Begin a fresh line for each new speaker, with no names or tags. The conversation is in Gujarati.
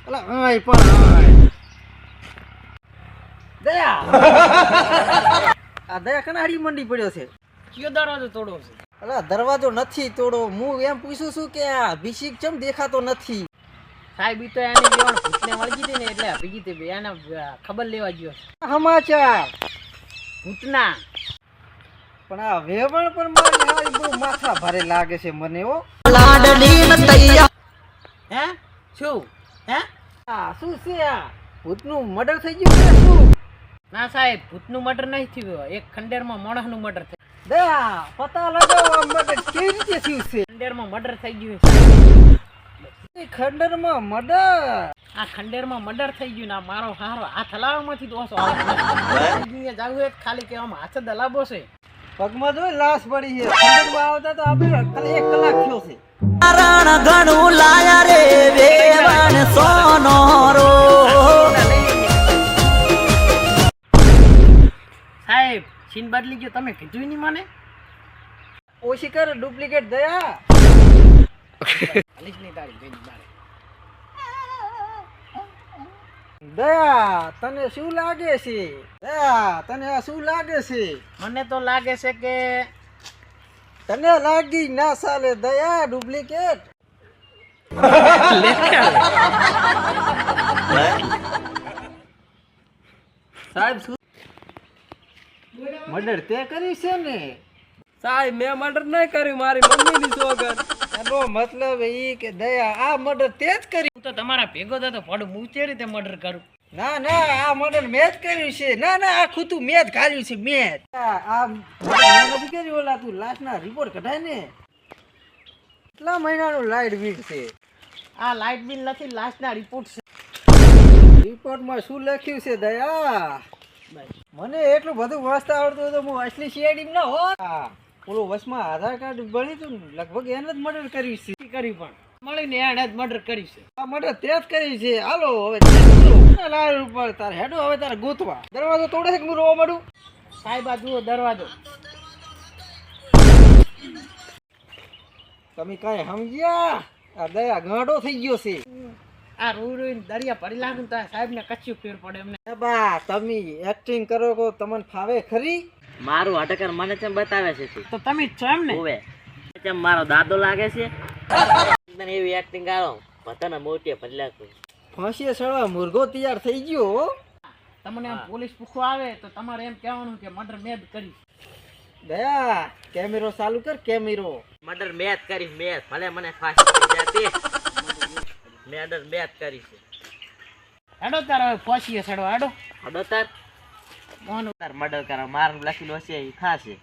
અલા આય પણ આય દયા આ દયા કનાડી મંડી પડ્યો છે.
કયો દરવાજો તોડો છે?
અલા દરવાજો નથી તોડો, હું એમ પૂછું છું કે આ અભિષેક ચમ દેખાતો નથી.
સાહેબ ઈ તો એની લેવણ ભૂતને વળગી હતી ને એટલે ભીગી હતી એને ખબર લેવા ગયો
સમાચાર
ભૂતના.
પણ આ વેવણ પણ મારી હારી બહુ માથા ભારે લાગે છે મને. હો
હે શું હે?
આ શું છે? આ ભૂતનું મર્ડર થઈ ગયું છે શું?
ના સાહેબ ભૂતનું મર્ડર નહીં થયું, એક ખંડેરમાં માણસનું મર્ડર થયું.
દયા પતા લગાવો આ મર્ડર કેવી રીતે થયું છે?
ખંડેરમાં મર્ડર થઈ ગયું છે.
ખંડરમાં મર્ડર?
આ ખંડેરમાં મર્ડર થઈ ગયું ને મારો હારો હાથ હલાવવામાંથી દોષો આવે. જાવું એક ખાલી કહેવામાં હાથ જ હલાવો છે.
પગમાં જો લાશ પડી છે. ખંડરમાં આવતા તો આપણે 1 કલાક થયો છે.
રણ ઘણું લાયા રે વેવણ સોનો રો.
સાહેબ સીન બદલી ગયો, તમે કીધું નહીં મને.
ઓછી કર ડુપ્લિકેટ દયા.
હાલીશ નહીં તારી ભેગી મારે.
દયા તને શું લાગે છે? દયા તને આ શું લાગે છે?
મને તો લાગે છે કે
તને લાગી ના ચાલે દયા ડુપ્લિકેટ. સાહેબ શું મર્ડર તે કર્યું છે ને?
સાહેબ મેં મર્ડર નહીં કર્યું, મારી મમ્મીની સોગન.
એનો મતલબ ઈ કે દયા આ મર્ડર તે જ કર્યું?
હું તો તમારા ભેગો થતો પડું હું કેવી રીતે મર્ડર કરું?
ના ના આ મર્ડર મેં જ કર્યું છે. ના ના આ ખુતું મેં જ ઘાલ્યું છે મેં જ. આ મેં નથી કર્યું. ઓલા તું લાસ્ટના રિપોર્ટ કઢાય ને. કેટલા મહિનાનું લાઇટ બિલ છે?
આ લાઇટ બિલ નથી, લાસ્ટના રિપોર્ટ છે.
રિપોર્ટમાં શું લખ્યું છે દયા? મને એટલું બધું વાંચતા આવડતું હતું હું અસલી સીઆઈડી ના હોત. ઓલો વસમાં આધાર કાર્ડ બન્યું હતું ને લગભગ એને જ મર્ડર કર્યું છે.
કરી પણ મળીને એને જ મર્ડર કરી છે.
આ મર્ડર તે જ કર્યું છે. હાલો હવે લાલ ઉપર તારે હેડો હવે તારે ગોતવા. દરવાજો તોડે છે કે હું રોવા માંડું?
સાહેબ આ જુઓ દરવાજો.
તમે કઈ સમજ્યા? આ દયા ગાંડો થઈ ગયો છે.
આ રોઈ રોઈને દરિયા ભરી લાગે ને તો સાહેબ ને કચ્યું ફેર પડે એમને.
બા તમે એક્ટિંગ કરો કો તમને ફાવે ખરી?
મારું અટકર મને ચમ બતાવે છે તું?
તો તમે જ છો એમ ને?
ઓવે ચમ મારો દાદો લાગે છે? તને એવી એક્ટિંગ કરો પતાના મોટી ભલ્યા તું.
ફાંસીએ સળવા મુર્ગો તૈયાર થઈ ગયો. હો.
તમને એમ પોલીસ પૂછવા આવે તો તમારે એમ કહેવાનું કે મર્ડર મેં જ કરી.
દયા કેમેરો ચાલુ કર. કેમેરો
મર્ડર મેં જ કરી, મેં ભલે મને ફાંસી થઈ જતી. મર્ડર મેં જ કરી છે.
હેડો તાર હવે પહોંચીએ ચડવા હેડો.
હડો તાર
મોહન
તાર મર્ડર કરો મારું લખેલું હશે એ થાશે.